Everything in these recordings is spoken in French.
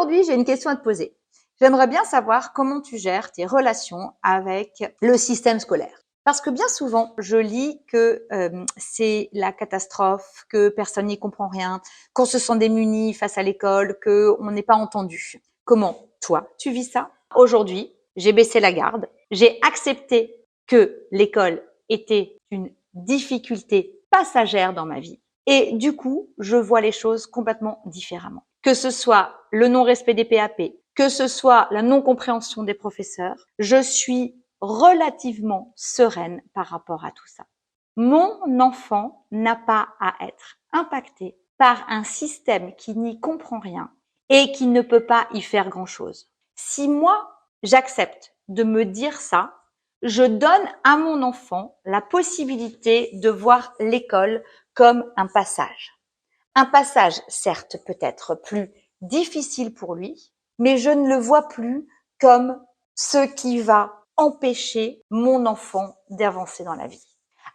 Aujourd'hui, j'ai une question à te poser. J'aimerais bien savoir comment tu gères tes relations avec le système scolaire. Parce que bien souvent, je lis que c'est la catastrophe, que personne n'y comprend rien, qu'on se sent démuni face à l'école, qu'on n'est pas entendu. Comment, toi, tu vis ça? Aujourd'hui, j'ai baissé la garde, j'ai accepté que l'école était une difficulté passagère dans ma vie. Et du coup, je vois les choses complètement différemment. Que ce soit le non-respect des PAP, que ce soit la non-compréhension des professeurs, je suis relativement sereine par rapport à tout ça. Mon enfant n'a pas à être impacté par un système qui n'y comprend rien et qui ne peut pas y faire grand-chose. Si moi, j'accepte de me dire ça, je donne à mon enfant la possibilité de voir l'école comme un passage. Un passage, certes, peut-être plus difficile pour lui, mais je ne le vois plus comme ce qui va empêcher mon enfant d'avancer dans la vie.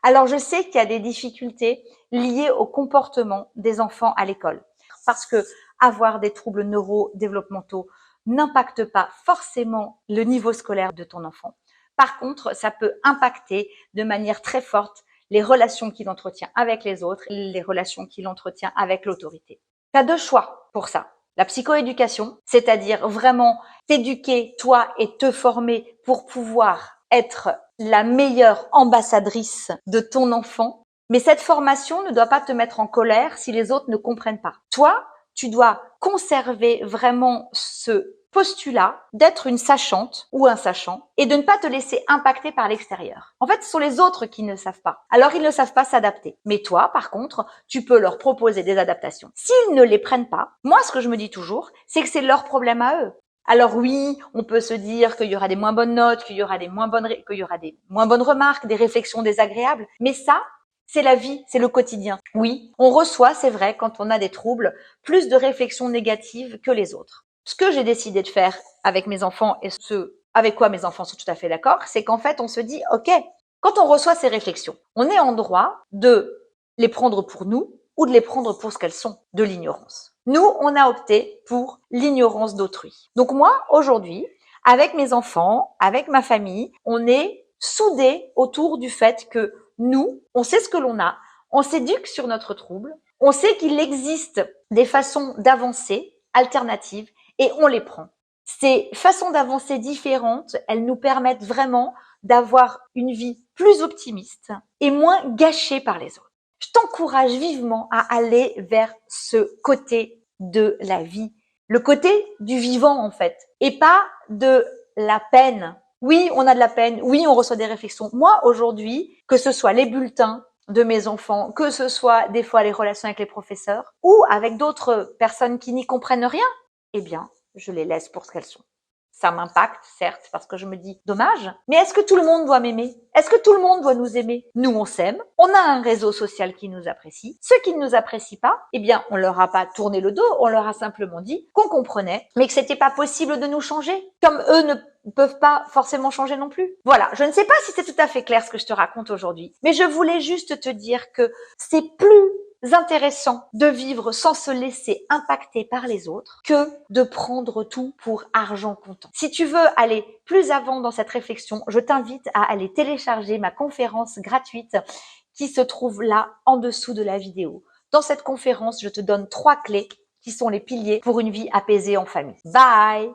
Alors, je sais qu'il y a des difficultés liées au comportement des enfants à l'école, parce que avoir des troubles neurodéveloppementaux n'impacte pas forcément le niveau scolaire de ton enfant. Par contre, ça peut impacter de manière très forte les relations qu'il entretient avec les autres, les relations qu'il entretient avec l'autorité. Tu as deux choix pour ça. La psychoéducation, c'est-à-dire vraiment t'éduquer, toi, et te former pour pouvoir être la meilleure ambassadrice de ton enfant. Mais cette formation ne doit pas te mettre en colère si les autres ne comprennent pas. Toi, tu dois conserver vraiment ce postulat d'être une sachante ou un sachant et de ne pas te laisser impacter par l'extérieur. En fait, ce sont les autres qui ne savent pas. Alors, ils ne savent pas s'adapter. Mais toi, par contre, tu peux leur proposer des adaptations. S'ils ne les prennent pas, moi, ce que je me dis toujours, c'est que c'est leur problème à eux. Alors oui, on peut se dire qu'il y aura des moins bonnes notes, qu'il y aura des moins bonnes remarques, des réflexions désagréables. Mais ça, c'est la vie, c'est le quotidien. Oui, on reçoit, c'est vrai, quand on a des troubles, plus de réflexions négatives que les autres. Ce que j'ai décidé de faire avec mes enfants et ce avec quoi mes enfants sont tout à fait d'accord, c'est qu'en fait, on se dit, OK, quand on reçoit ces réflexions, on est en droit de les prendre pour nous ou de les prendre pour ce qu'elles sont, de l'ignorance. Nous, on a opté pour l'ignorance d'autrui. Donc moi, aujourd'hui, avec mes enfants, avec ma famille, on est soudés autour du fait que nous, on sait ce que l'on a, on s'éduque sur notre trouble, on sait qu'il existe des façons d'avancer alternatives et on les prend. Ces façons d'avancer différentes, elles nous permettent vraiment d'avoir une vie plus optimiste et moins gâchée par les autres. Je t'encourage vivement à aller vers ce côté de la vie, le côté du vivant en fait, et pas de la peine. Oui, on a de la peine, oui, on reçoit des réflexions. Moi, aujourd'hui, que ce soit les bulletins de mes enfants, que ce soit des fois les relations avec les professeurs ou avec d'autres personnes qui n'y comprennent rien, eh bien, je les laisse pour ce qu'elles sont. Ça m'impacte, certes, parce que je me dis, dommage, mais est-ce que tout le monde doit m'aimer? Est-ce que tout le monde doit nous aimer? Nous, on s'aime, on a un réseau social qui nous apprécie. Ceux qui ne nous apprécient pas, eh bien, on leur a pas tourné le dos, on leur a simplement dit qu'on comprenait, mais que c'était pas possible de nous changer, comme eux ne peuvent pas forcément changer non plus. Voilà, je ne sais pas si c'est tout à fait clair ce que je te raconte aujourd'hui, mais je voulais juste te dire que c'est plus intéressant de vivre sans se laisser impacter par les autres que de prendre tout pour argent comptant. Si tu veux aller plus avant dans cette réflexion, je t'invite à aller télécharger ma conférence gratuite qui se trouve là en dessous de la vidéo. Dans cette conférence, je te donne 3 clés qui sont les piliers pour une vie apaisée en famille. Bye!